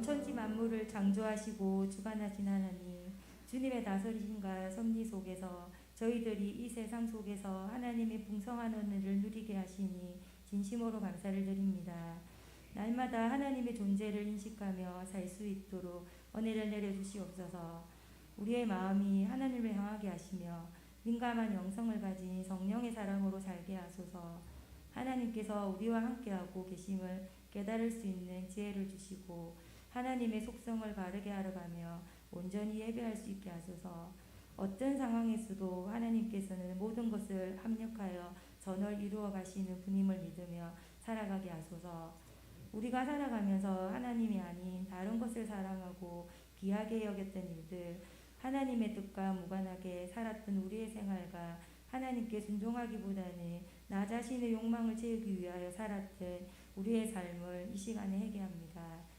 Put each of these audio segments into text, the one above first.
천지 만물을 창조하시고 주관하신 하나님, 주님의 다스리심과 섭리 속에서 저희들이 이 세상 속에서 하나님의 풍성한 은혜를 누리게 하시니 진심으로 감사를 드립니다. 날마다 하나님의 존재를 인식하며 살 수 있도록 은혜를 내려주시옵소서. 우리의 마음이 하나님을 향하게 하시며 민감한 영성을 가진 성령의 사랑으로 살게 하소서. 하나님께서 우리와 함께하고 계심을 깨달을 수 있는 지혜를 주시고 하나님의 속성을 바르게 알아가며 온전히 예배할 수 있게 하소서. 어떤 상황에서도 하나님께서는 모든 것을 합력하여 선을 이루어 가시는 분임을 믿으며 살아가게 하소서. 우리가 살아가면서 하나님이 아닌 다른 것을 사랑하고 귀하게 여겼던 일들, 하나님의 뜻과 무관하게 살았던 우리의 생활과 하나님께 순종하기보다는 나 자신의 욕망을 채우기 위하여 살았던 우리의 삶을 이 시간에 회개합니다.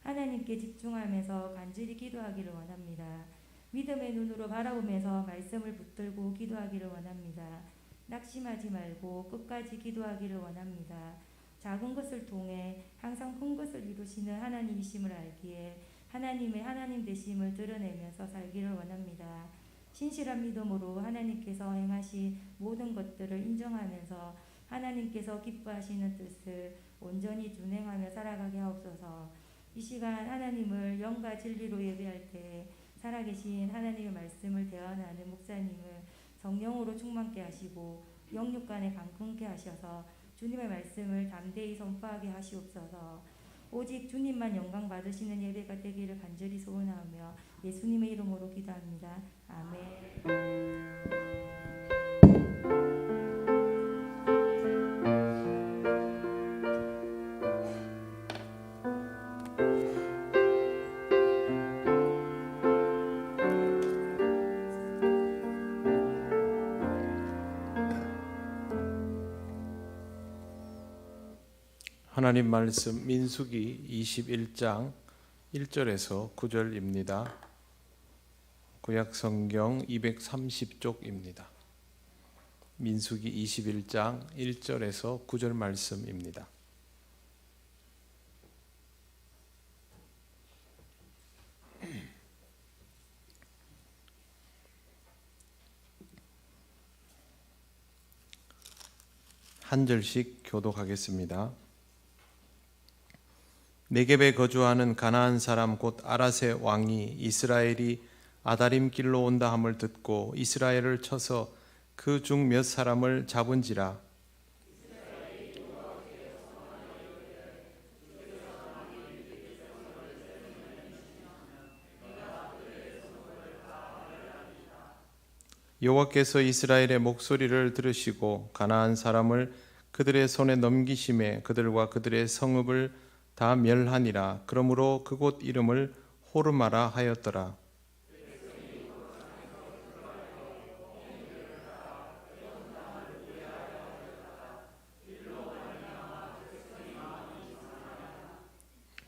하나님께 집중하면서 간절히 기도하기를 원합니다. 믿음의 눈으로 바라보면서 말씀을 붙들고 기도하기를 원합니다. 낙심하지 말고 끝까지 기도하기를 원합니다. 작은 것을 통해 항상 큰 것을 이루시는 하나님이심을 알기에 하나님의 하나님 되심을 드러내면서 살기를 원합니다. 신실한 믿음으로 하나님께서 행하신 모든 것들을 인정하면서 하나님께서 기뻐하시는 뜻을 온전히 준행하며 살아가게 하옵소서. 이 시간 하나님을 영과 진리로 예배할 때 살아계신 하나님의 말씀을 대언하는 목사님을 성령으로 충만케 하시고 영육간에 강건케 하셔서 주님의 말씀을 담대히 선포하게 하시옵소서. 오직 주님만 영광 받으시는 예배가 되기를 간절히 소원하며 예수님의 이름으로 기도합니다. 아멘. 하나님 말씀 민수기 21장 1절에서 9절입니다. 구약성경 230쪽입니다. 민수기 21장 1절에서 9절 말씀입니다. 한 절씩 교독하겠습니다. 네겝에 거주하는 가나안 사람 곧 아랏의 왕이 이스라엘이 아다림 길로 온다 함을 듣고 이스라엘을 쳐서 그 중 몇 사람을 잡은지라. 여호와께서 이스라엘의 목소리를 들으시고 가나안 사람을 그들의 손에 넘기심에 그들과 그들의 성읍을 다 멸하니라. 그러므로 그곳 이름을 호르마라 하였더라.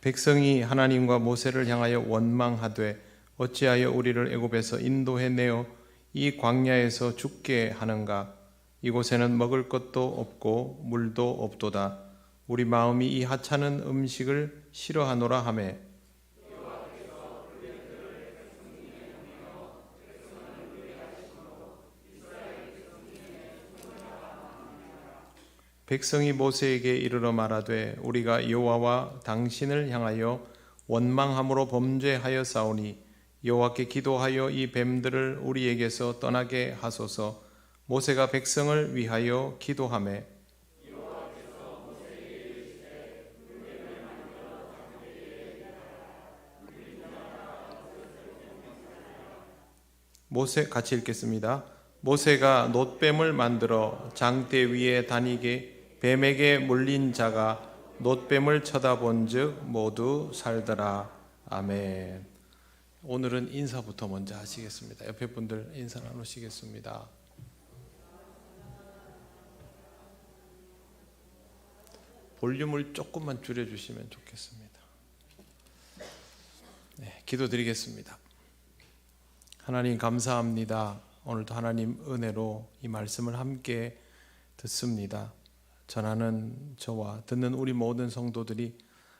백성이 하나님과 모세를 향하여 원망하되 어찌하여 우리를 애굽에서 인도해 내어 이 광야에서 죽게 하는가? 이곳에는 먹을 것도 없고 물도 없도다. 우리 마음이 이 하찮은 음식을 싫어하노라 하매 백성이 모세에게 이르러 말하되 우리가 여호와와 당신을 향하여 원망함으로 범죄하였사오니 여호와께 기도하여 이 뱀들을 우리에게서 떠나게 하소서. 모세가 백성을 위하여 기도하매 모세 같이 읽겠습니다. 모세가 놋뱀을 만들어 장대 위에 다니게 뱀에게 물린 자가 놋뱀을 쳐다본즉 모두 살더라. 아멘. 오늘은 인사부터 먼저 하시겠습니다. 옆에 분들 인사 나누시겠습니다. 볼륨을 조금만 줄여주시면 좋겠습니다. 네, 기도드리겠습니다. 하나님 감사합니다. 오늘도 하나님 은혜로 이 말씀을 함께 듣습니다. 전하는 저와 듣는 우리 모든 성도들이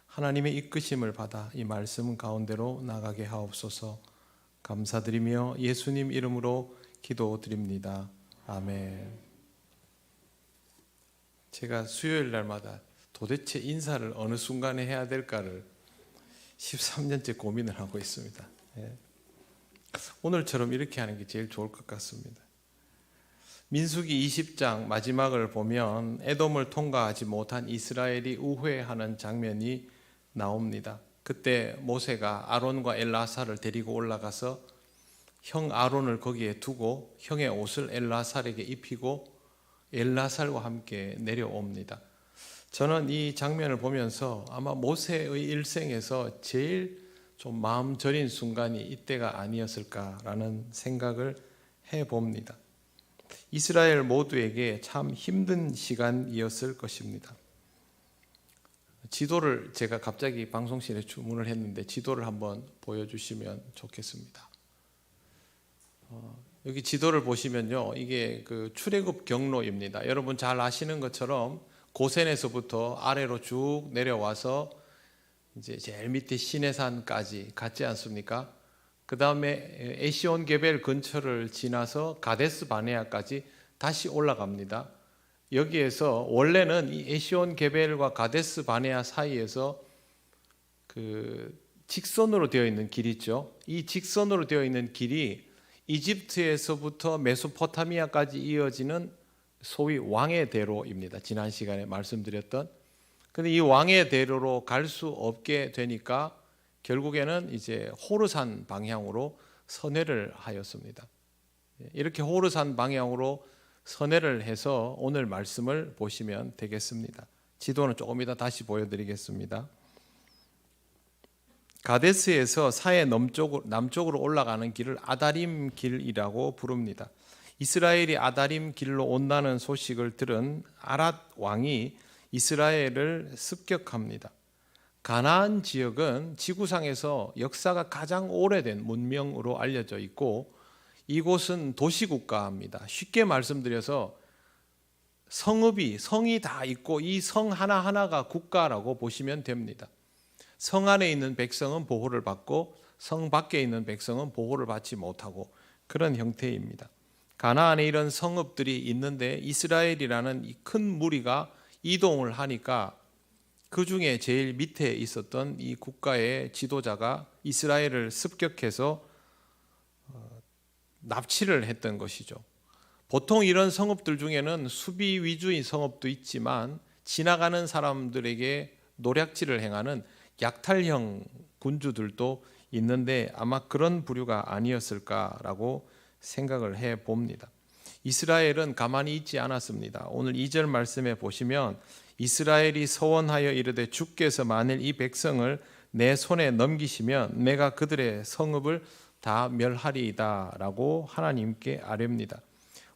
하나님의 이끄심을 받아 이 말씀 가운데로 나가게 하옵소서. 감사드리며 예수님 이름으로 기도드립니다. 아멘. 제가 수요일 날마다 도대체 인사를 어느 순간에 해야 될까를 13년째 고민을 하고 있습니다. 오늘처럼 이렇게 하는 게 제일 좋을 것 같습니다. 민수기 20장 마지막을 보면 에돔을 통과하지 못한 이스라엘이 우회하는 장면이 나옵니다. 그때 모세가 아론과 엘라살을 데리고 올라가서 형 아론을 거기에 두고 형의 옷을 엘라살에게 입히고 엘라살과 함께 내려옵니다. 저는 이 장면을 보면서 아마 모세의 일생에서 제일 좀 마음 저린 순간이 이때가 아니었을까라는 생각을 해봅니다. 이스라엘 모두에게 참 힘든 시간이었을 것입니다. 지도를 제가 갑자기 방송실에 주문을 했는데 지도를 한번 보여주시면 좋겠습니다. 여기 지도를 보시면요, 이게 그 출애굽 경로입니다. 여러분 잘 아시는 것처럼 고센에서부터 아래로 쭉 내려와서 이제 제일 밑에 시내산까지 갔지 않습니까? 그 다음에 에시온 게벨 근처를 지나서 가데스 바네아까지 다시 올라갑니다. 여기에서 원래는 이 에시온 게벨과 가데스 바네아 사이에서 그 직선으로 되어 있는 길이 있죠. 이 직선으로 되어 있는 길이 이집트에서부터 메소포타미아까지 이어지는 소위 왕의 대로입니다. 지난 시간에 말씀드렸던. 그런데 이 왕의 대로로 갈 수 없게 되니까 결국에는 이제 호르산 방향으로 선회를 하였습니다. 이렇게 호르산 방향으로 선회를 해서 오늘 말씀을 보시면 되겠습니다. 지도는 조금 이따 다시 보여드리겠습니다. 가데스에서 사해 남쪽으로 올라가는 길을 아다림 길이라고 부릅니다. 이스라엘이 아다림 길로 온다는 소식을 들은 아랏 왕이 이스라엘을 습격합니다. 가나안 지역은 지구상에서 역사가 가장 오래된 문명으로 알려져 있고 이곳은 도시국가입니다. 쉽게 말씀드려서 성이 다 있고 이 성 하나하나가 국가라고 보시면 됩니다. 성 안에 있는 백성은 보호를 받고 성 밖에 있는 백성은 보호를 받지 못하고 그런 형태입니다. 가나안에 이런 성읍들이 있는데 이스라엘이라는 이 큰 무리가 이동을 하니까 그 중에 제일 밑에 있었던 이 국가의 지도자가 이스라엘을 습격해서 납치를 했던 것이죠. 보통 이런 성읍들 중에는 수비 위주의 성읍도 있지만 지나가는 사람들에게 노략질을 행하는 약탈형 군주들도 있는데 아마 그런 부류가 아니었을까라고 생각을 해봅니다. 이스라엘은 가만히 있지 않았습니다. 오늘 2절 말씀에 보시면 이스라엘이 서원하여 이르되 주께서 만일 이 백성을 내 손에 넘기시면 내가 그들의 성읍을 다 멸하리이다 라고 하나님께 아뢰입니다.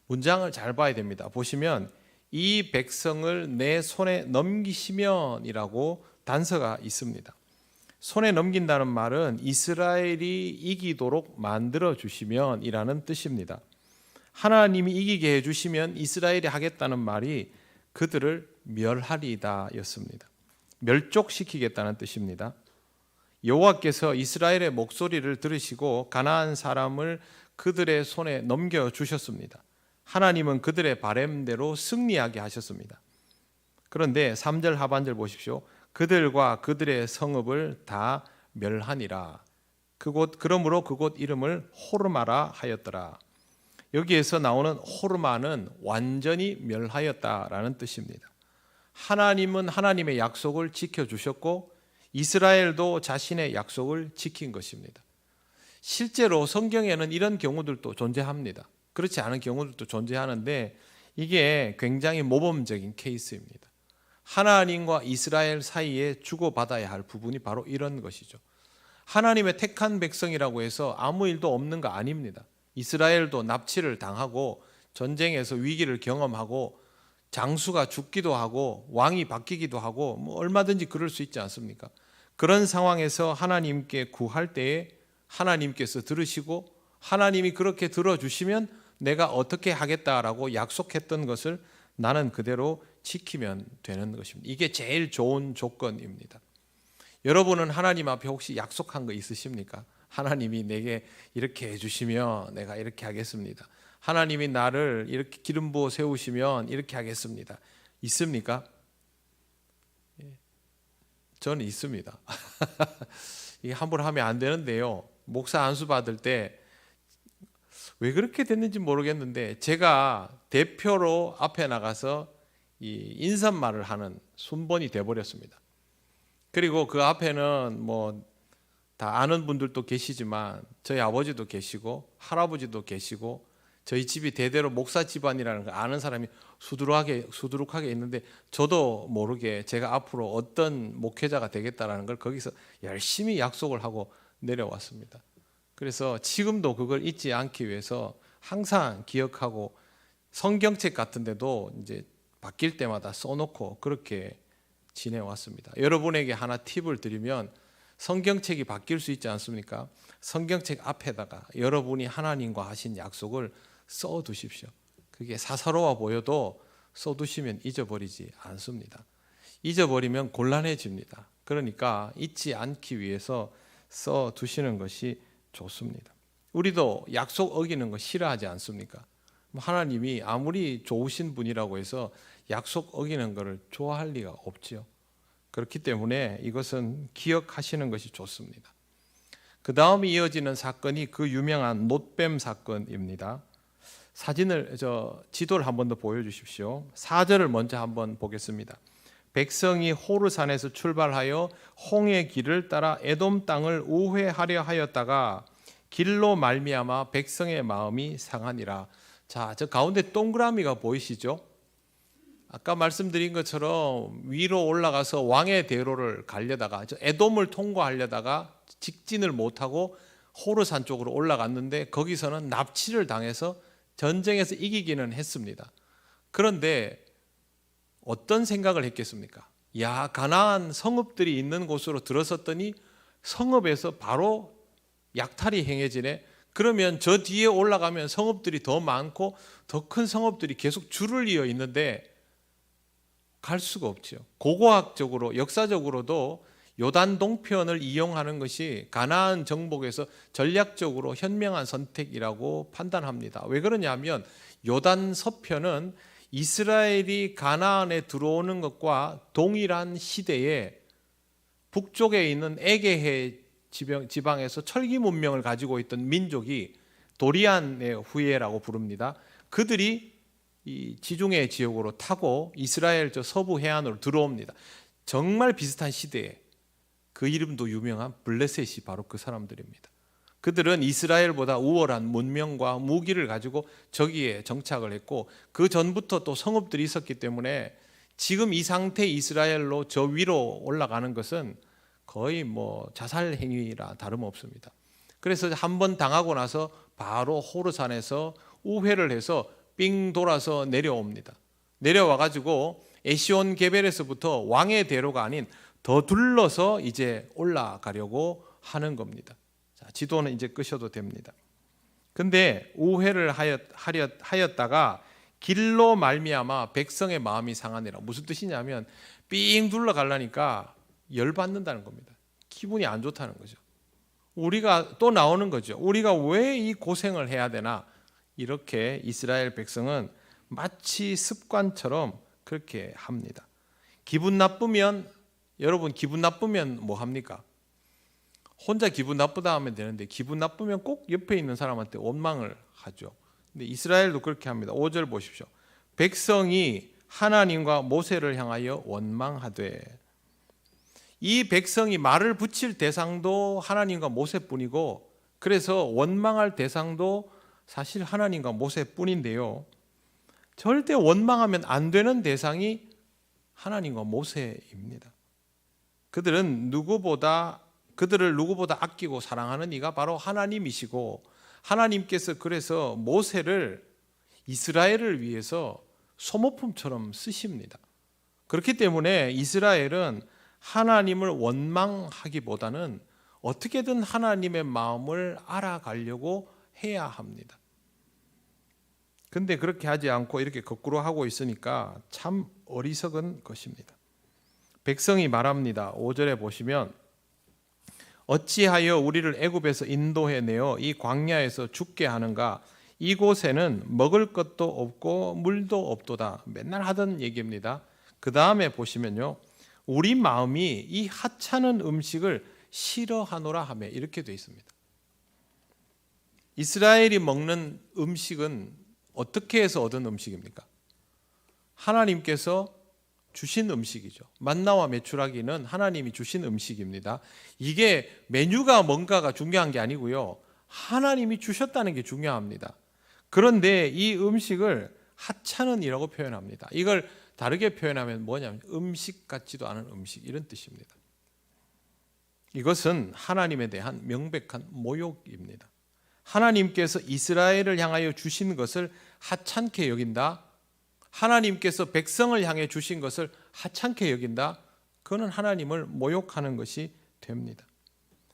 문장을 잘 봐야 됩니다. 보시면 이 백성을 내 손에 넘기시면 이라고 단서가 있습니다. 손에 넘긴다는 말은 이스라엘이 이기도록 만들어 주시면 이라는 뜻입니다. 하나님이 이기게 해주시면 이스라엘이 하겠다는 말이 그들을 멸하리이다 였습니다. 멸족시키겠다는 뜻입니다. 여호와께서 이스라엘의 목소리를 들으시고 가나안 사람을 그들의 손에 넘겨주셨습니다. 하나님은 그들의 바램대로 승리하게 하셨습니다. 그런데 3절 하반절 보십시오. 그들과 그들의 성읍을 다 멸하니라. 그러므로 그곳 이름을 호르마라 하였더라. 여기에서 나오는 호르마는 완전히 멸하였다라는 뜻입니다. 하나님은 하나님의 약속을 지켜주셨고 이스라엘도 자신의 약속을 지킨 것입니다. 실제로 성경에는 이런 경우들도 존재합니다. 그렇지 않은 경우들도 존재하는데 이게 굉장히 모범적인 케이스입니다. 하나님과 이스라엘 사이에 주고받아야 할 부분이 바로 이런 것이죠. 하나님의 택한 백성이라고 해서 아무 일도 없는 거 아닙니다. 이스라엘도 납치를 당하고 전쟁에서 위기를 경험하고 장수가 죽기도 하고 왕이 바뀌기도 하고 얼마든지 그럴 수 있지 않습니까? 그런 상황에서 하나님께 구할 때에 하나님께서 들으시고 하나님이 그렇게 들어주시면 내가 어떻게 하겠다라고 약속했던 것을 나는 그대로 지키면 되는 것입니다. 이게 제일 좋은 조건입니다. 여러분은 하나님 앞에 혹시 약속한 거 있으십니까? 하나님이 내게 이렇게 해주시면 내가 이렇게 하겠습니다. 하나님이 나를 이렇게 기름 부어 세우시면 이렇게 하겠습니다. 있습니까? 저는 있습니다. 이게 함부로 하면 안 되는데요. 목사 안수 받을 때 왜 그렇게 됐는지 모르겠는데 제가 대표로 앞에 나가서 이 인사말을 하는 순번이 돼버렸습니다. 그리고 그 앞에는 뭐 다 아는 분들도 계시지만 저희 아버지도 계시고 할아버지도 계시고 저희 집이 대대로 목사 집안이라는 걸 아는 사람이 수두룩하게 있는데 저도 모르게 제가 앞으로 어떤 목회자가 되겠다라는 걸 거기서 열심히 약속을 하고 내려왔습니다. 그래서 지금도 그걸 잊지 않기 위해서 항상 기억하고 성경책 같은 데도 이제 바뀔 때마다 써놓고 그렇게 지내왔습니다. 여러분에게 하나 팁을 드리면 성경책이 바뀔 수 있지 않습니까? 성경책 앞에다가 여러분이 하나님과 하신 약속을 써두십시오. 그게 사사로워 보여도 써두시면 잊어버리지 않습니다. 잊어버리면 곤란해집니다. 그러니까 잊지 않기 위해서 써두시는 것이 좋습니다. 우리도 약속 어기는 거 싫어하지 않습니까? 하나님이 아무리 좋으신 분이라고 해서 약속 어기는 것을 좋아할 리가 없지요. 그렇기 때문에 이것은 기억하시는 것이 좋습니다. 그 다음에 이어지는 사건이 그 유명한 놋뱀 사건입니다. 지도를 한 번 더 보여주십시오. 4절을 먼저 한번 보겠습니다. 백성이 호르산에서 출발하여 홍해 길을 따라 에돔 땅을 우회하려 하였다가 길로 말미암아 백성의 마음이 상하니라. 자, 저 가운데 동그라미가 보이시죠? 아까 말씀드린 것처럼 위로 올라가서 왕의 대로를 가려다가 에돔을 통과하려다가 직진을 못하고 호르산 쪽으로 올라갔는데 거기서는 납치를 당해서 전쟁에서 이기기는 했습니다. 그런데 어떤 생각을 했겠습니까? 야, 가나안 성읍들이 있는 곳으로 들어섰더니 성읍에서 바로 약탈이 행해지네. 그러면 저 뒤에 올라가면 성읍들이 더 많고 더 큰 성읍들이 계속 줄을 이어 있는데 갈 수가 없죠. 고고학적으로 역사적으로도 요단 동편을 이용하는 것이 가나안 정복에서 전략적으로 현명한 선택이라고 판단합니다. 왜 그러냐면 요단 서편은 이스라엘이 가나안에 들어오는 것과 동일한 시대에 북쪽에 있는 에게해 지방에서 철기 문명을 가지고 있던 민족이 도리안의 후예라고 부릅니다. 그들이 이 지중해 지역으로 타고 이스라엘 저 서부 해안으로 들어옵니다. 정말 비슷한 시대에 그 이름도 유명한 블레셋이 바로 그 사람들입니다. 그들은 이스라엘보다 우월한 문명과 무기를 가지고 저기에 정착을 했고 그 전부터 또 성읍들이 있었기 때문에 지금 이 상태 이스라엘로 저 위로 올라가는 것은 거의 뭐 자살 행위라 다름없습니다. 그래서 한번 당하고 나서 바로 호르산에서 우회를 해서 삥 돌아서 내려옵니다. 내려와 가지고 에시온 게벨에서부터 왕의 대로가 아닌 더 둘러서 이제 올라가려고 하는 겁니다. 자, 지도는 이제 끄셔도 됩니다. 근데 우회를 하였다가 길로 말미암아 백성의 마음이 상하니라. 무슨 뜻이냐면 삥 둘러가려니까 열받는다는 겁니다. 기분이 안 좋다는 거죠. 우리가 또 나오는 거죠. 우리가 왜 이 고생을 해야 되나? 이렇게 이스라엘 백성은 마치 습관처럼 그렇게 합니다. 기분 나쁘면 여러분 기분 나쁘면 뭐 합니까? 혼자 기분 나쁘다 하면 되는데 기분 나쁘면 꼭 옆에 있는 사람한테 원망을 하죠. 근데 이스라엘도 그렇게 합니다. 5절 보십시오. 백성이 하나님과 모세를 향하여 원망하되. 이 백성이 말을 붙일 대상도 하나님과 모세뿐이고 그래서 원망할 대상도 사실 하나님과 모세뿐인데요. 절대 원망하면 안 되는 대상이 하나님과 모세입니다. 그들을 누구보다 아끼고 사랑하는 이가 바로 하나님이시고 하나님께서 그래서 모세를 이스라엘을 위해서 소모품처럼 쓰십니다. 그렇기 때문에 이스라엘은 하나님을 원망하기보다는 어떻게든 하나님의 마음을 알아가려고 해야 합니다. 근데 그렇게 하지 않고 이렇게 거꾸로 하고 있으니까 참 어리석은 것입니다. 백성이 말합니다. 5절에 보시면 어찌하여 우리를 애굽에서 인도해 내어 이 광야에서 죽게 하는가? 이곳에는 먹을 것도 없고 물도 없도다. 맨날 하던 얘기입니다. 그 다음에 보시면요, 우리 마음이 이 하찮은 음식을 싫어하노라 하며 이렇게 되어 있습니다. 이스라엘이 먹는 음식은 어떻게 해서 얻은 음식입니까? 하나님께서 주신 음식이죠. 만나와 메추라기는 하나님이 주신 음식입니다. 이게 메뉴가 뭔가가 중요한 게 아니고요, 하나님이 주셨다는 게 중요합니다. 그런데 이 음식을 하찮은이라고 표현합니다. 이걸 다르게 표현하면 뭐냐면 음식 같지도 않은 음식, 이런 뜻입니다. 이것은 하나님에 대한 명백한 모욕입니다. 하나님께서 이스라엘을 향하여 주신 것을 하찮게 여긴다, 하나님께서 백성을 향해 주신 것을 하찮게 여긴다, 그거는 하나님을 모욕하는 것이 됩니다.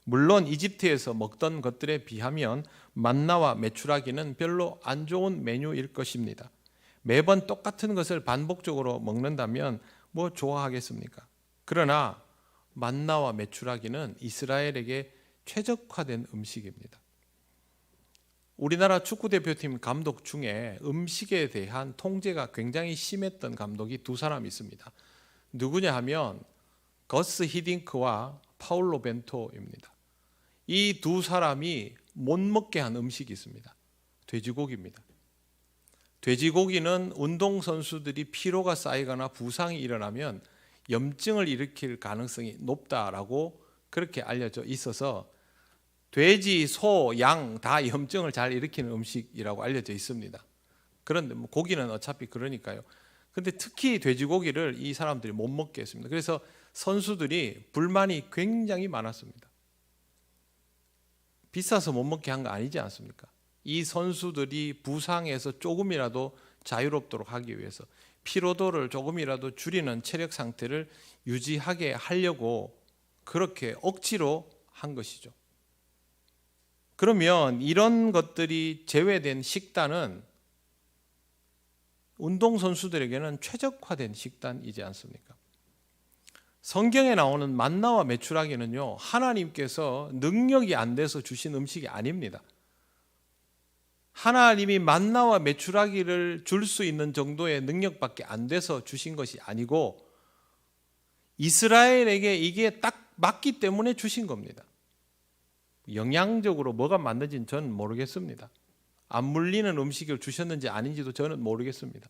물론 이집트에서 먹던 것들에 비하면 만나와 메추라기는 별로 안 좋은 메뉴일 것입니다. 매번 똑같은 것을 반복적으로 먹는다면 뭐 좋아하겠습니까? 그러나 만나와 메추라기는 이스라엘에게 최적화된 음식입니다. 우리나라 축구대표팀 감독 중에 음식에 대한 통제가 굉장히 심했던 감독이 두 사람이 있습니다. 누구냐 하면 거스 히딩크와 파울로 벤토입니다. 이 두 사람이 못 먹게 한 음식이 있습니다. 돼지고기입니다. 돼지고기는 운동선수들이 피로가 쌓이거나 부상이 일어나면 염증을 일으킬 가능성이 높다라고 그렇게 알려져 있어서 돼지, 소, 양 다 염증을 잘 일으키는 음식이라고 알려져 있습니다. 그런데 뭐 고기는 어차피 그러니까요. 근데 특히 돼지고기를 이 사람들이 못 먹게 했습니다. 그래서 선수들이 불만이 굉장히 많았습니다. 비싸서 못 먹게 한 거 아니지 않습니까? 이 선수들이 부상에서 조금이라도 자유롭도록 하기 위해서 피로도를 조금이라도 줄이는 체력 상태를 유지하게 하려고 그렇게 억지로 한 것이죠. 그러면 이런 것들이 제외된 식단은 운동선수들에게는 최적화된 식단이지 않습니까? 성경에 나오는 만나와 메추라기는요, 하나님께서 능력이 안 돼서 주신 음식이 아닙니다. 하나님이 만나와 메추라기를 줄 수 있는 정도의 능력밖에 안 돼서 주신 것이 아니고 이스라엘에게 이게 딱 맞기 때문에 주신 겁니다. 영양적으로 뭐가 맞는지는 저는 모르겠습니다. 안 물리는 음식을 주셨는지 아닌지도 저는 모르겠습니다.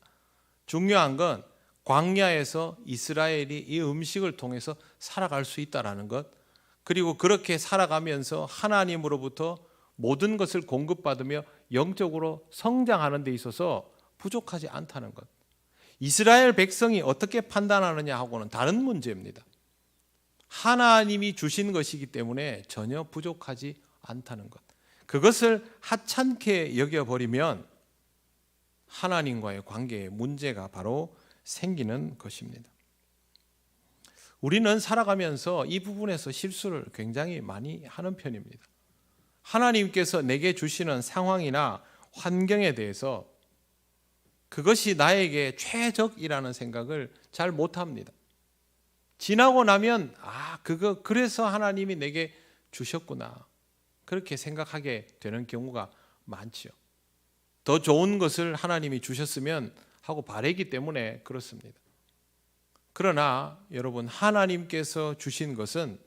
중요한 건 광야에서 이스라엘이 이 음식을 통해서 살아갈 수 있다는 것, 그리고 그렇게 살아가면서 하나님으로부터 모든 것을 공급받으며 영적으로 성장하는 데 있어서 부족하지 않다는 것. 이스라엘 백성이 어떻게 판단하느냐 하고는 다른 문제입니다. 하나님이 주신 것이기 때문에 전혀 부족하지 않다는 것. 그것을 하찮게 여겨버리면 하나님과의 관계에 문제가 바로 생기는 것입니다. 우리는 살아가면서 이 부분에서 실수를 굉장히 많이 하는 편입니다. 하나님께서 내게 주시는 상황이나 환경에 대해서 그것이 나에게 최적이라는 생각을 잘 못합니다. 지나고 나면 그래서 하나님이 내게 주셨구나, 그렇게 생각하게 되는 경우가 많죠. 더 좋은 것을 하나님이 주셨으면 하고 바라기 때문에 그렇습니다. 그러나 여러분, 하나님께서 주신 것은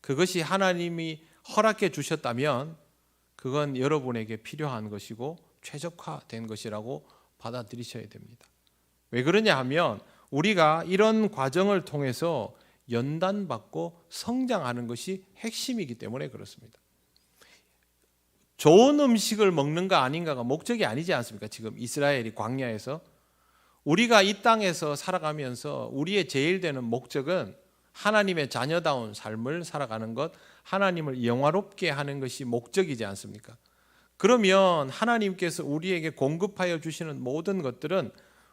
그것이 하나님이 허락해 주셨다면 그건 여러분에게 필요한 것이고 최적화된 것이라고 받아들이셔야 됩니다. 왜 그러냐 하면 우리가 이런 과정을 통해서 연단받고 성장하는 것이 핵심이기 때문에 그렇습니다. 좋은 음식을 먹는가 아닌가가 목적이 아니지 않습니까? 지금 이스라엘이 광야에서 우리가 이 땅에서 살아가면서 우리의 제일 되는 목적은 하나님의 자녀다운 삶을 살아가는 것, 하나님을 영화롭게 하는 것이 목적이지 않습니까? 그러면 하나님께서 우리에게 공급하여 주시는 모든 것들은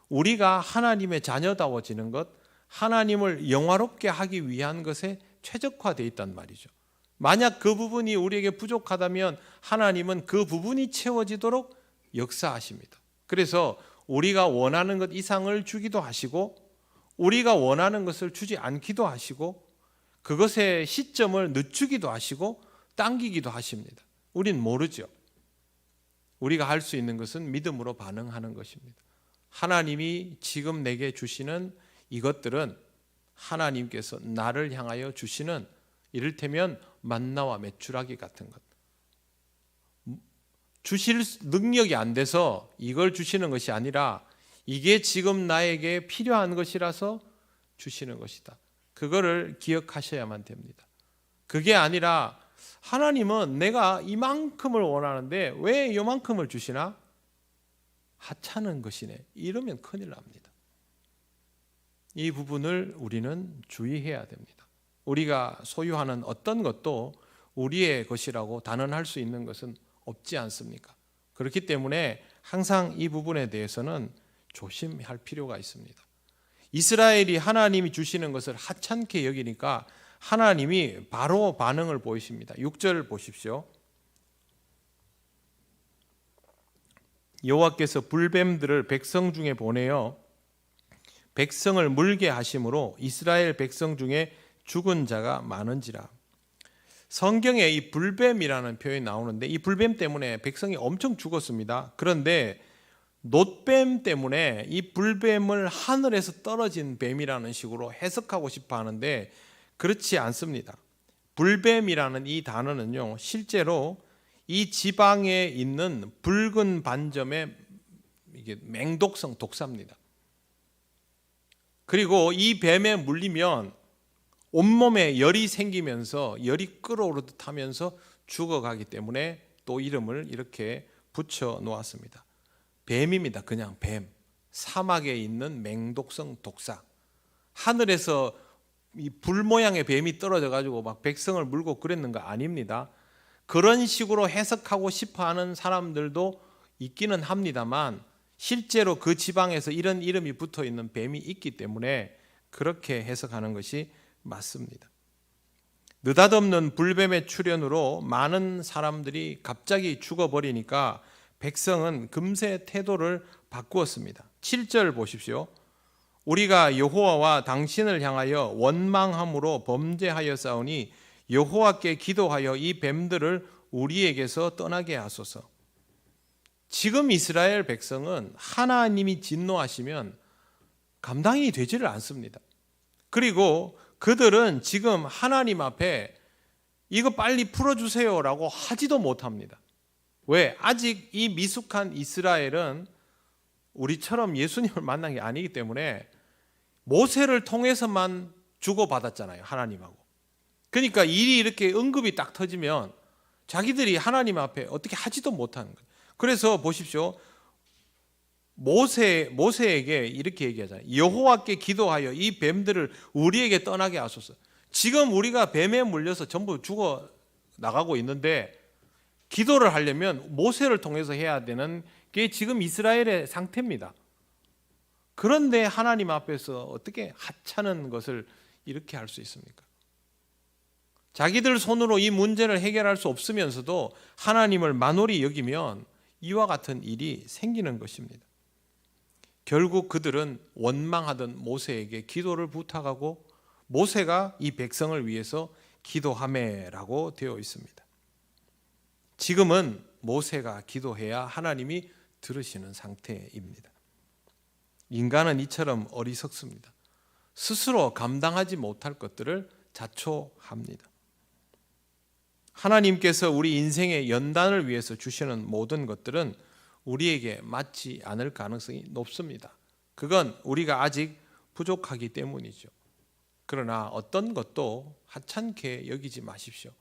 우리가 하나님의 자녀다워지는 것, 하나님을 영화롭게 하기 위한 것에 최적화되어 있단 말이죠. 만약 그 부분이 우리에게 부족하다면 하나님은 그 부분이 채워지도록 역사하십니다. 그래서 우리가 원하는 것 이상을 주기도 하시고 우리가 원하는 것을 주지 않기도 하시고 그것의 시점을 늦추기도 하시고 당기기도 하십니다. 우린 모르죠. 우리가 할 수 있는 것은 믿음으로 반응하는 것입니다. 하나님이 지금 내게 주시는 이것들은 하나님께서 나를 향하여 주시는, 이를테면 만나와 메추라기 같은 것, 주실 능력이 안 돼서 이걸 주시는 것이 아니라 이게 지금 나에게 필요한 것이라서 주시는 것이다. 그거를 기억하셔야만 됩니다. 그게 아니라 하나님은 내가 이만큼을 원하는데 왜 이만큼을 주시나? 하찮은 것이네. 이러면 큰일 납니다. 이 부분을 우리는 주의해야 됩니다. 우리가 소유하는 어떤 것도 우리의 것이라고 단언할 수 있는 것은 없지 않습니까? 그렇기 때문에 항상 이 부분에 대해서는 조심할 필요가 있습니다. 이스라엘이 하나님이 주시는 것을 하찮게 여기니까 하나님이 바로 반응을 보이십니다. 6절 보십시오. 여호와께서 불뱀들을 백성 중에 보내어 백성을 물게 하심으로 이스라엘 백성 중에 죽은 자가 많은지라. 성경에 이 불뱀이라는 표현이 나오는데 이 불뱀 때문에 백성이 엄청 죽었습니다. 그런데 놋뱀 때문에 이 불뱀을 하늘에서 떨어진 뱀이라는 식으로 해석하고 싶어 하는데 그렇지 않습니다. 불뱀이라는 이 단어는요, 실제로 이 지방에 있는 붉은 반점의 이게 맹독성 독사입니다. 그리고 이 뱀에 물리면 온몸에 열이 생기면서 열이 끓어오르듯 하면서 죽어가기 때문에 또 이름을 이렇게 붙여 놓았습니다. 뱀입니다. 그냥 뱀. 사막에 있는 맹독성 독사. 하늘에서 이 불 모양의 뱀이 떨어져 가지고 막 백성을 물고 그랬는가? 아닙니다. 그런 식으로 해석하고 싶어하는 사람들도 있기는 합니다만 실제로 그 지방에서 이런 이름이 붙어 있는 뱀이 있기 때문에 그렇게 해석하는 것이 맞습니다. 느닷없는 불뱀의 출현으로 많은 사람들이 갑자기 죽어버리니까 백성은 금세 태도를 바꾸었습니다. 7절 보십시오. 우리가 여호와와 당신을 향하여 원망함으로 범죄하였사오니 여호와께 기도하여 이 뱀들을 우리에게서 떠나게 하소서. 지금 이스라엘 백성은 하나님이 진노하시면 감당이 되지를 않습니다. 그리고 그들은 지금 하나님 앞에 이거 빨리 풀어주세요라고 하지도 못합니다. 왜? 아직 이 미숙한 이스라엘은 우리처럼 예수님을 만난 게 아니기 때문에 모세를 통해서만 주고받았잖아요, 하나님하고. 그러니까 일이 이렇게 응급이 딱 터지면 자기들이 하나님 앞에 어떻게 하지도 못하는 거예요. 그래서 보십시오. 모세에게 이렇게 얘기하잖아요. 여호와께 기도하여 이 뱀들을 우리에게 떠나게 하소서. 지금 우리가 뱀에 물려서 전부 죽어 나가고 있는데 기도를 하려면 모세를 통해서 해야 되는 게 지금 이스라엘의 상태입니다. 그런데 하나님 앞에서 어떻게 하찮은 것을 이렇게 할 수 있습니까? 자기들 손으로 이 문제를 해결할 수 없으면서도 하나님을 만홀히 여기면 이와 같은 일이 생기는 것입니다. 결국 그들은 원망하던 모세에게 기도를 부탁하고 모세가 이 백성을 위해서 기도하매라고 되어 있습니다. 지금은 모세가 기도해야 하나님이 들으시는 상태입니다. 인간은 이처럼 어리석습니다. 스스로 감당하지 못할 것들을 자초합니다. 하나님께서 우리 인생의 연단을 위해서 주시는 모든 것들은 우리에게 맞지 않을 가능성이 높습니다. 그건 우리가 아직 부족하기 때문이죠. 그러나 어떤 것도 하찮게 여기지 마십시오.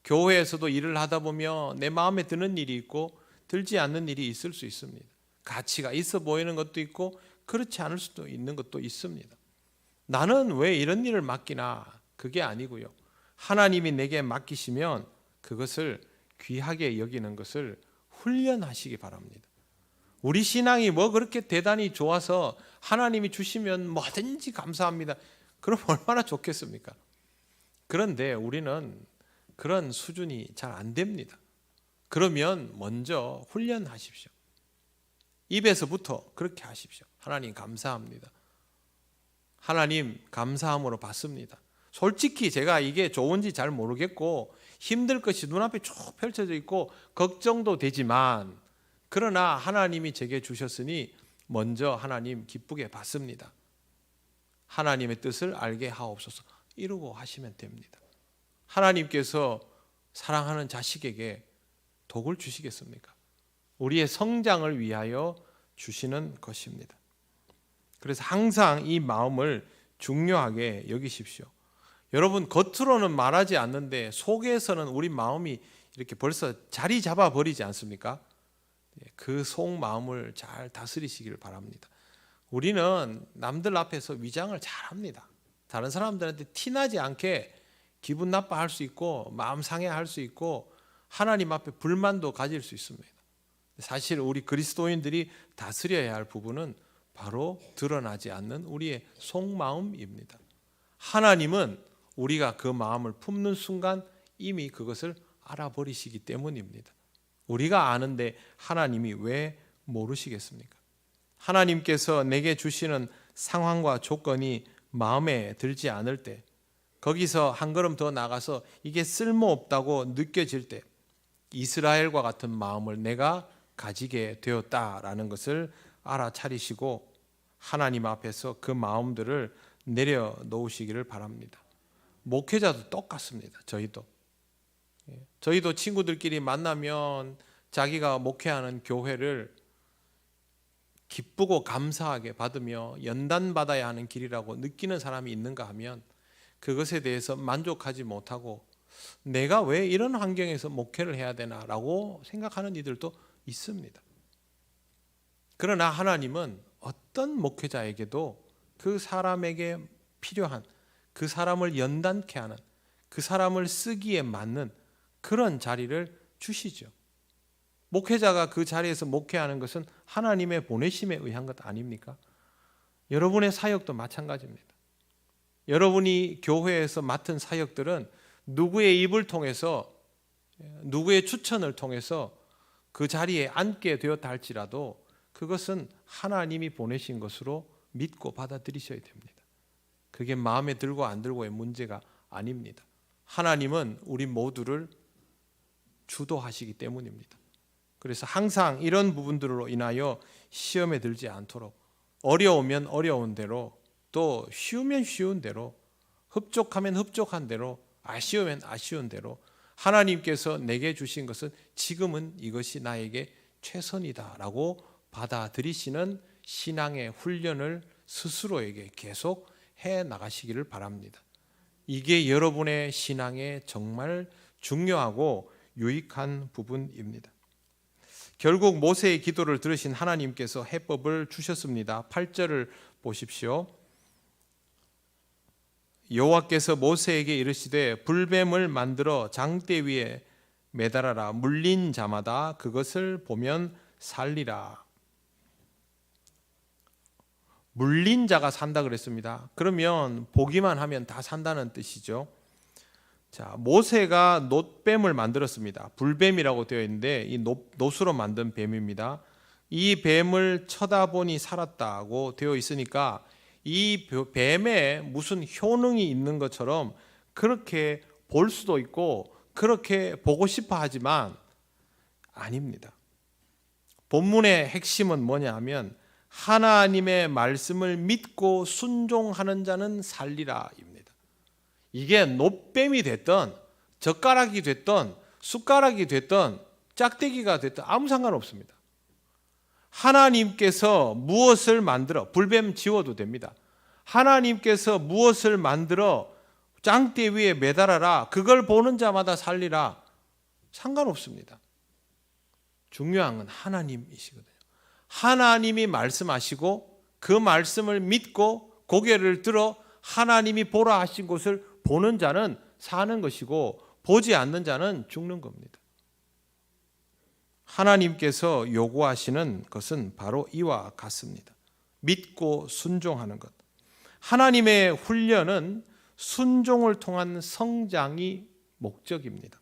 교회에서도 일을 하다 보면 내 마음에 드는 일이 있고 들지 않는 일이 있을 수 있습니다. 가치가 있어 보이는 것도 있고 그렇지 않을 수도 있는 것도 있습니다. 나는 왜 이런 일을 맡기나? 그게 아니고요. 하나님이 내게 맡기시면 그것을 귀하게 여기는 것을 훈련하시기 바랍니다. 우리 신앙이 뭐 그렇게 대단히 좋아서 하나님이 주시면 뭐든지 감사합니다. 그럼 얼마나 좋겠습니까? 그런데 우리는 그런 수준이 잘 안 됩니다. 그러면 먼저 훈련하십시오. 입에서부터 그렇게 하십시오. 하나님 감사합니다. 하나님 감사함으로 받습니다. 솔직히 제가 이게 좋은지 잘 모르겠고 힘들 것이 눈앞에 쭉 펼쳐져 있고 걱정도 되지만, 그러나 하나님이 제게 주셨으니 먼저 하나님 기쁘게 받습니다. 하나님의 뜻을 알게 하옵소서 이러고 하시면 됩니다. 하나님께서 사랑하는 자식에게 독을 주시겠습니까? 우리의 성장을 위하여 주시는 것입니다. 그래서 항상 이 마음을 중요하게 여기십시오. 여러분, 겉으로는 말하지 않는데 속에서는 우리 마음이 이렇게 벌써 자리 잡아 버리지 않습니까? 그 속마음을 잘 다스리시길 바랍니다. 우리는 남들 앞에서 위장을 잘합니다. 다른 사람들한테 티나지 않게 기분 나빠할 수 있고 마음 상해할 수 있고 하나님 앞에 불만도 가질 수 있습니다. 사실 우리 그리스도인들이 다스려야 할 부분은 바로 드러나지 않는 우리의 속마음입니다. 하나님은 우리가 그 마음을 품는 순간 이미 그것을 알아버리시기 때문입니다. 우리가 아는데 하나님이 왜 모르시겠습니까? 하나님께서 내게 주시는 상황과 조건이 마음에 들지 않을 때, 거기서 한 걸음 더 나가서 이게 쓸모없다고 느껴질 때 이스라엘과 같은 마음을 내가 가지게 되었다라는 것을 알아차리시고 하나님 앞에서 그 마음들을 내려놓으시기를 바랍니다. 목회자도 똑같습니다. 저희도 친구들끼리 만나면 자기가 목회하는 교회를 기쁘고 감사하게 받으며 연단받아야 하는 길이라고 느끼는 사람이 있는가 하면 그것에 대해서 만족하지 못하고 내가 왜 이런 환경에서 목회를 해야 되나라고 생각하는 이들도 있습니다. 그러나 하나님은 어떤 목회자에게도 그 사람에게 필요한, 그 사람을 연단케 하는, 그 사람을 쓰기에 맞는 그런 자리를 주시죠. 목회자가 그 자리에서 목회하는 것은 하나님의 보내심에 의한 것 아닙니까? 여러분의 사역도 마찬가지입니다. 여러분이 교회에서 맡은 사역들은 누구의 입을 통해서, 누구의 추천을 통해서 그 자리에 앉게 되었다 할지라도 그것은 하나님이 보내신 것으로 믿고 받아들이셔야 됩니다. 그게 마음에 들고 안 들고의 문제가 아닙니다. 하나님은 우리 모두를 주도하시기 때문입니다. 그래서 항상 이런 부분들로 인하여 시험에 들지 않도록 어려우면 어려운 대로, 또 쉬우면 쉬운 대로, 흡족하면 흡족한 대로, 아쉬우면 아쉬운 대로 하나님께서 내게 주신 것은 지금은 이것이 나에게 최선이다라고 받아들이시는 신앙의 훈련을 스스로에게 계속 해 나가시기를 바랍니다. 이게 여러분의 신앙에 정말 중요하고 유익한 부분입니다. 결국 모세의 기도를 들으신 하나님께서 해법을 주셨습니다. 8절을 보십시오. 여호와께서 모세에게 이르시되 불뱀을 만들어 장대 위에 매달아라. 물린 자마다 그것을 보면 살리라. 물린 자가 산다 그랬습니다. 그러면 보기만 하면 다 산다는 뜻이죠. 자, 모세가 놋뱀을 만들었습니다. 불뱀이라고 되어 있는데 이 놋으로 만든 뱀입니다. 이 뱀을 쳐다보니 살았다고 되어 있으니까 이 뱀에 무슨 효능이 있는 것처럼 그렇게 볼 수도 있고 그렇게 보고 싶어 하지만 아닙니다. 본문의 핵심은 뭐냐 하면 하나님의 말씀을 믿고 순종하는 자는 살리라입니다. 이게 놋뱀이 됐던 젓가락이 됐던 숟가락이 됐던 짝대기가 됐던 아무 상관없습니다. 하나님께서 무엇을 만들어, 불뱀 지워도 됩니다. 하나님께서 무엇을 만들어 장대 위에 매달아라, 그걸 보는 자마다 살리라, 상관없습니다. 중요한 건 하나님이시거든요. 하나님이 말씀하시고 그 말씀을 믿고 고개를 들어 하나님이 보라 하신 것을 보는 자는 사는 것이고 보지 않는 자는 죽는 겁니다. 하나님께서 요구하시는 것은 바로 이와 같습니다. 믿고 순종하는 것. 하나님의 훈련은 순종을 통한 성장이 목적입니다.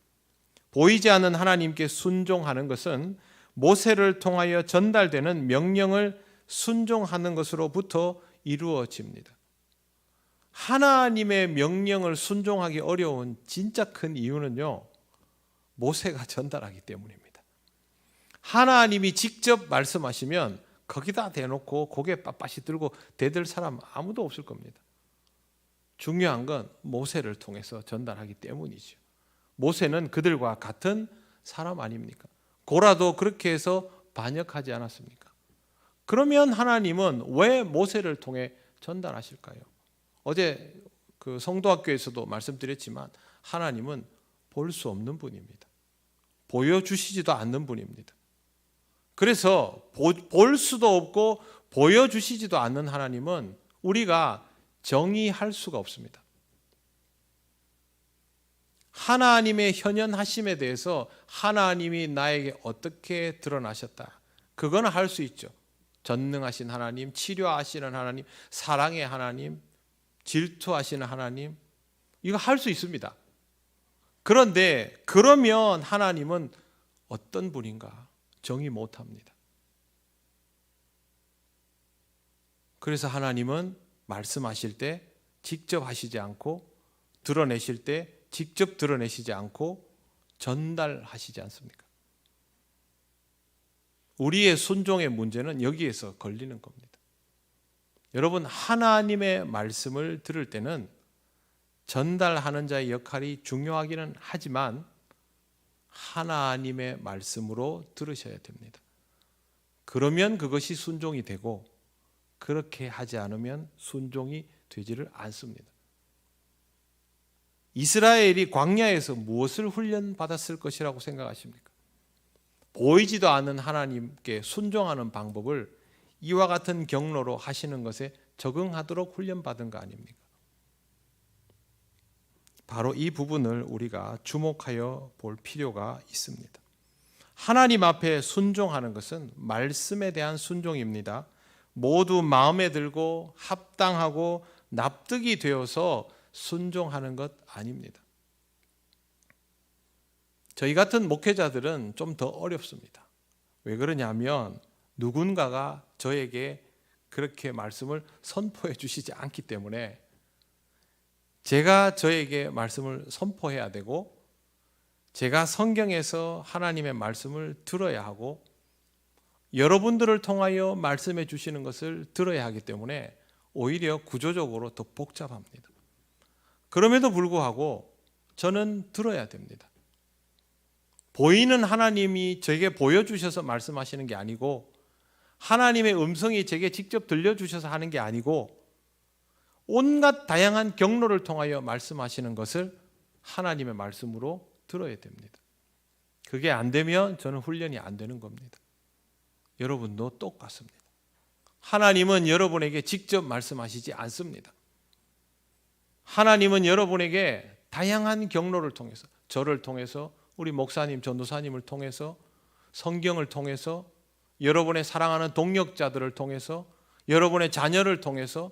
보이지 않는 하나님께 순종하는 것은 모세를 통하여 전달되는 명령을 순종하는 것으로부터 이루어집니다. 하나님의 명령을 순종하기 어려운 진짜 큰 이유는요, 모세가 전달하기 때문입니다. 하나님이 직접 말씀하시면 거기다 대놓고 고개 빳빳이 들고 대들 사람 아무도 없을 겁니다. 중요한 건 모세를 통해서 전달하기 때문이죠. 모세는 그들과 같은 사람 아닙니까? 고라도 그렇게 해서 반역하지 않았습니까? 그러면 하나님은 왜 모세를 통해 전달하실까요? 어제 그 성도학교에서도 말씀드렸지만 하나님은 볼 수 없는 분입니다. 보여주시지도 않는 분입니다. 그래서 볼 수도 없고 보여주시지도 않는 하나님은 우리가 정의할 수가 없습니다. 하나님의 현현하심에 대해서 하나님이 나에게 어떻게 드러나셨다, 그거는 할 수 있죠. 전능하신 하나님, 치료하시는 하나님, 사랑의 하나님, 질투하시는 하나님, 이거 할 수 있습니다. 그런데 그러면 하나님은 어떤 분인가 정의 못합니다. 그래서 하나님은 말씀하실 때 직접 하시지 않고, 드러내실 때 직접 드러내시지 않고 전달하시지 않습니까? 우리의 순종의 문제는 여기에서 걸리는 겁니다. 여러분, 하나님의 말씀을 들을 때는 전달하는 자의 역할이 중요하기는 하지만 하나님의 말씀으로 들으셔야 됩니다. 그러면 그것이 순종이 되고, 그렇게 하지 않으면 순종이 되지를 않습니다. 이스라엘이 광야에서 무엇을 훈련받았을 것이라고 생각하십니까? 보이지도 않는 하나님께 순종하는 방법을 이와 같은 경로로 하시는 것에 적응하도록 훈련받은 거 아닙니까? 바로 이 부분을 우리가 주목하여 볼 필요가 있습니다. 하나님 앞에 순종하는 것은 말씀에 대한 순종입니다. 모두 마음에 들고 합당하고 납득이 되어서 순종하는 것 아닙니다. 저희 같은 목회자들은 좀 더 어렵습니다. 왜 그러냐면 누군가가 저에게 그렇게 말씀을 선포해 주시지 않기 때문에 제가 저에게 말씀을 선포해야 되고, 제가 성경에서 하나님의 말씀을 들어야 하고, 여러분들을 통하여 말씀해 주시는 것을 들어야 하기 때문에 오히려 구조적으로 더 복잡합니다. 그럼에도 불구하고 저는 들어야 됩니다. 보이는 하나님이 제게 보여주셔서 말씀하시는 게 아니고, 하나님의 음성이 제게 직접 들려주셔서 하는 게 아니고, 온갖 다양한 경로를 통하여 말씀하시는 것을 하나님의 말씀으로 들어야 됩니다. 그게 안 되면 저는 훈련이 안 되는 겁니다. 여러분도 똑같습니다. 하나님은 여러분에게 직접 말씀하시지 않습니다. 하나님은 여러분에게 다양한 경로를 통해서, 저를 통해서, 우리 목사님, 전도사님을 통해서, 성경을 통해서, 여러분의 사랑하는 동역자들을 통해서, 여러분의 자녀를 통해서,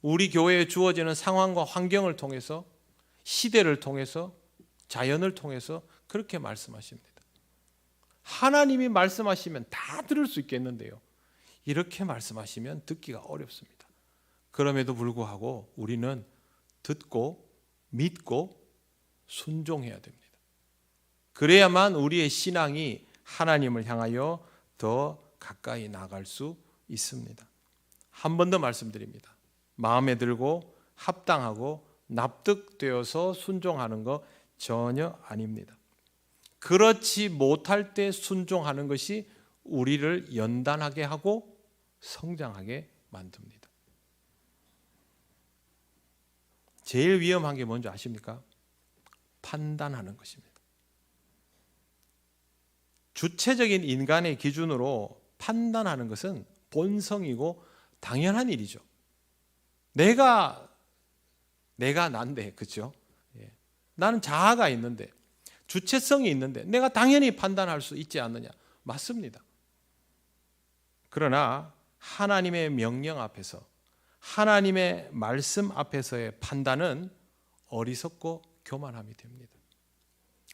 우리 교회에 주어지는 상황과 환경을 통해서, 시대를 통해서, 자연을 통해서 그렇게 말씀하십니다. 하나님이 말씀하시면 다 들을 수 있겠는데요, 이렇게 말씀하시면 듣기가 어렵습니다. 그럼에도 불구하고 우리는 듣고 믿고 순종해야 됩니다. 그래야만 우리의 신앙이 하나님을 향하여 더 가까이 나갈 수 있습니다. 한 번 더 말씀드립니다. 마음에 들고 합당하고 납득되어서 순종하는 거 전혀 아닙니다. 그렇지 못할 때 순종하는 것이 우리를 연단하게 하고 성장하게 만듭니다. 제일 위험한 게 뭔지 아십니까? 판단하는 것입니다. 주체적인 인간의 기준으로 판단하는 것은 본성이고 당연한 일이죠. 내가 난데, 그렇죠? 나는 자아가 있는데, 주체성이 있는데 내가 당연히 판단할 수 있지 않느냐? 맞습니다. 그러나 하나님의 명령 앞에서, 하나님의 말씀 앞에서의 판단은 어리석고 교만함이 됩니다.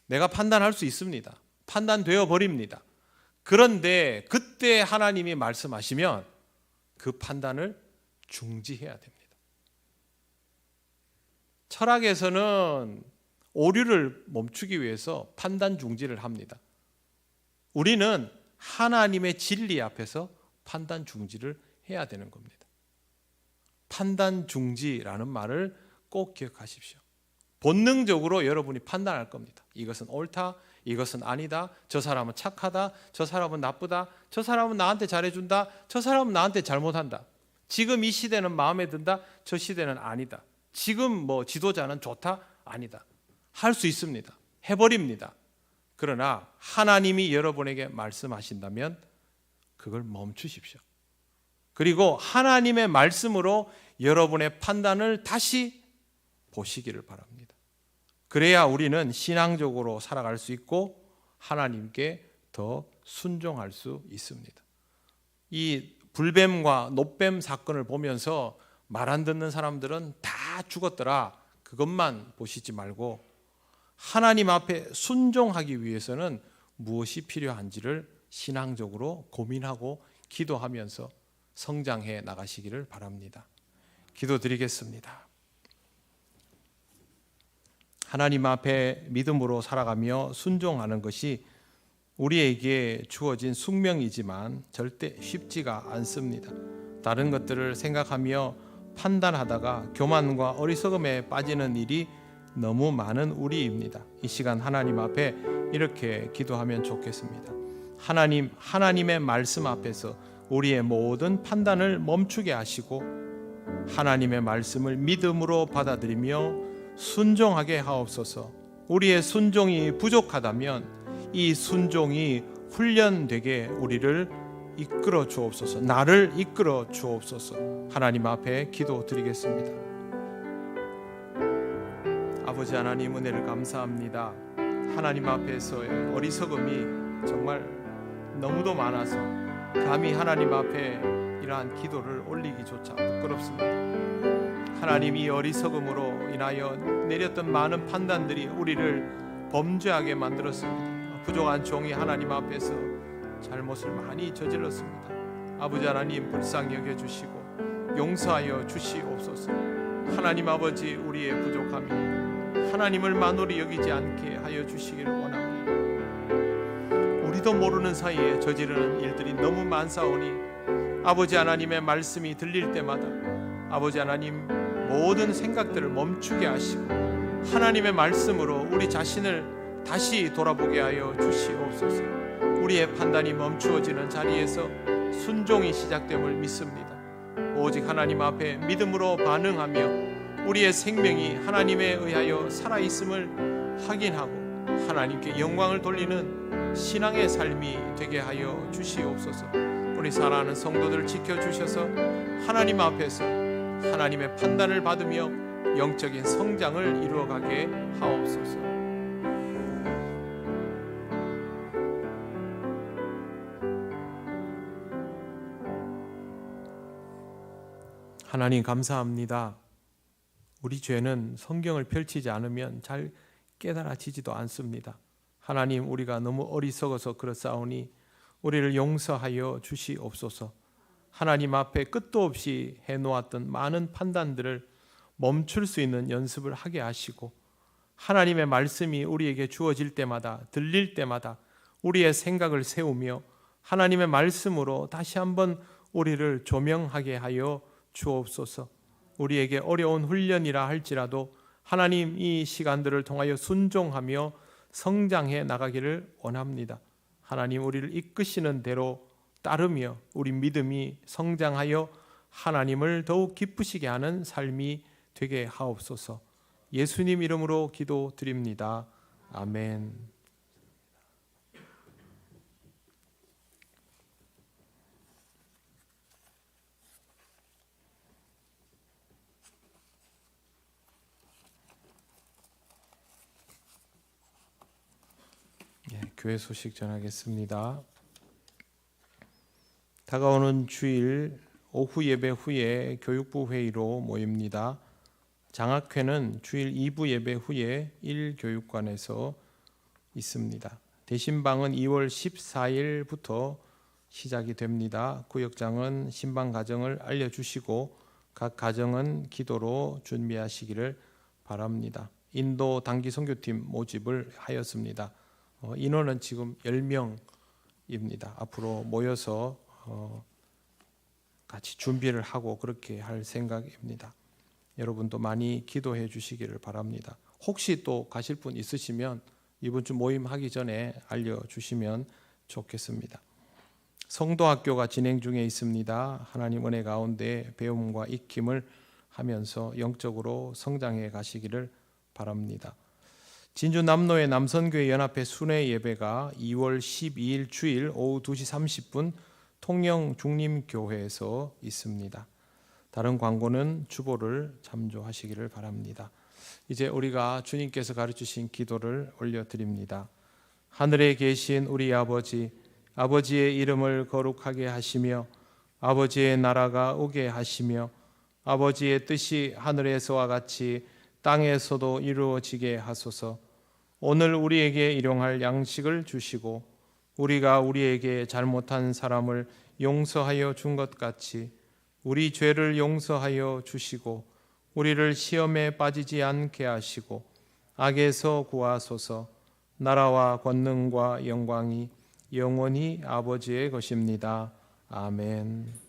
내가 판단할 수 있습니다. 판단되어 버립니다. 그런데 그때 하나님이 말씀하시면 그 판단을 중지해야 됩니다. 철학에서는 오류를 멈추기 위해서 판단 중지를 합니다. 우리는 하나님의 진리 앞에서 판단 중지를 해야 되는 겁니다. 판단 중지라는 말을 꼭 기억하십시오. 본능적으로 여러분이 판단할 겁니다. 이것은 옳다, 이것은 아니다, 저 사람은 착하다, 저 사람은 나쁘다, 저 사람은 나한테 잘해준다, 저 사람은 나한테 잘못한다. 지금 이 시대는 마음에 든다, 저 시대는 아니다. 지금 지도자는 좋다, 아니다. 할 수 있습니다. 해버립니다. 그러나 하나님이 여러분에게 말씀하신다면 그걸 멈추십시오. 그리고 하나님의 말씀으로 여러분의 판단을 다시 보시기를 바랍니다. 그래야 우리는 신앙적으로 살아갈 수 있고 하나님께 더 순종할 수 있습니다. 이 불뱀과 노뱀 사건을 보면서 말 안 듣는 사람들은 다 죽었더라, 그것만 보시지 말고 하나님 앞에 순종하기 위해서는 무엇이 필요한지를 신앙적으로 고민하고 기도하면서 성장해 나가시기를 바랍니다. 기도드리겠습니다. 하나님 앞에 믿음으로 살아가며 순종하는 것이 우리에게 주어진 숙명이지만 절대 쉽지가 않습니다. 다른 것들을 생각하며 판단하다가 교만과 어리석음에 빠지는 일이 너무 많은 우리입니다. 이 시간 하나님 앞에 이렇게 기도하면 좋겠습니다. 하나님, 하나님의 말씀 앞에서 우리의 모든 판단을 멈추게 하시고 하나님의 말씀을 믿음으로 받아들이며 순종하게 하옵소서. 우리의 순종이 부족하다면 이 순종이 훈련되게 우리를 이끌어 주옵소서. 나를 이끌어 주옵소서. 하나님 앞에 기도드리겠습니다. 아버지 하나님, 은혜를 감사합니다. 하나님 앞에서의 어리석음이 정말 너무도 많아서 감히 하나님 앞에 이러한 기도를 올리기조차 부끄럽습니다. 하나님, 이 어리석음으로 인하여 내렸던 많은 판단들이 우리를 범죄하게 만들었습니다. 부족한 종이 하나님 앞에서 잘못을 많이 저질렀습니다. 아버지 하나님, 불쌍히 여겨주시고 용서하여 주시옵소서. 하나님 아버지, 우리의 부족함이 하나님을 만홀히 여기지 않게 하여 주시기를 원합니다. 우리도 모르는 사이에 저지르는 일들이 너무 많사오니 아버지 하나님의 말씀이 들릴 때마다 아버지 하나님, 모든 생각들을 멈추게 하시고 하나님의 말씀으로 우리 자신을 다시 돌아보게 하여 주시옵소서. 우리의 판단이 멈추어지는 자리에서 순종이 시작됨을 믿습니다. 오직 하나님 앞에 믿음으로 반응하며 우리의 생명이 하나님에 의하여 살아있음을 확인하고 하나님께 영광을 돌리는 신앙의 삶이 되게 하여 주시옵소서. 우리 사랑하는 성도들 지켜주셔서 하나님 앞에서 하나님의 판단을 받으며 영적인 성장을 이루어가게 하옵소서. 하나님 감사합니다. 우리 죄는 성경을 펼치지 않으면 잘 깨달아지지도 않습니다. 하나님, 우리가 너무 어리석어서 그렇사오니 우리를 용서하여 주시옵소서. 하나님 앞에 끝도 없이 해놓았던 많은 판단들을 멈출 수 있는 연습을 하게 하시고 하나님의 말씀이 우리에게 주어질 때마다, 들릴 때마다 우리의 생각을 세우며 하나님의 말씀으로 다시 한번 우리를 조명하게 하여 주옵소서. 우리에게 어려운 훈련이라 할지라도 하나님, 이 시간들을 통하여 순종하며 성장해 나가기를 원합니다. 하나님, 우리를 이끄시는 대로 따르며 우리 믿음이 성장하여 하나님을 더욱 기쁘시게 하는 삶이 되게 하옵소서. 예수님 이름으로 기도드립니다. 아멘. 교회 소식 전하겠습니다. 다가오는 주일 오후 예배 후에 교육부 회의로 모입니다. 장학회는 주일 2부 예배 후에 1교육관에서 있습니다. 대신방은 2월 14일부터 시작이 됩니다. 구역장은 신방 가정을 알려주시고 각 가정은 기도로 준비하시기를 바랍니다. 인도 단기 선교팀 모집을 하였습니다. 인원은 지금 10명입니다. 앞으로 모여서 같이 준비를 하고 그렇게 할 생각입니다. 여러분도 많이 기도해 주시기를 바랍니다. 혹시 또 가실 분 있으시면 이번 주 모임 하기 전에 알려주시면 좋겠습니다. 성도학교가 진행 중에 있습니다. 하나님 은혜 가운데 배움과 익힘을 하면서 영적으로 성장해 가시기를 바랍니다. 진주 남로의 남선교회 연합회 순회 예배가 2월 12일 주일 오후 2시 30분 통영 중림교회에서 있습니다. 다른 광고는 주보를 참조하시기를 바랍니다. 이제 우리가 주님께서 가르치신 기도를 올려드립니다. 하늘에 계신 우리 아버지, 아버지의 이름을 거룩하게 하시며 아버지의 나라가 오게 하시며 아버지의 뜻이 하늘에서와 같이 땅에서도 이루어지게 하소서. 오늘 우리에게 일용할 양식을 주시고 우리가 우리에게 잘못한 사람을 용서하여 준 것 같이 우리 죄를 용서하여 주시고 우리를 시험에 빠지지 않게 하시고 악에서 구하소서. 나라와 권능과 영광이 영원히 아버지의 것입니다. 아멘.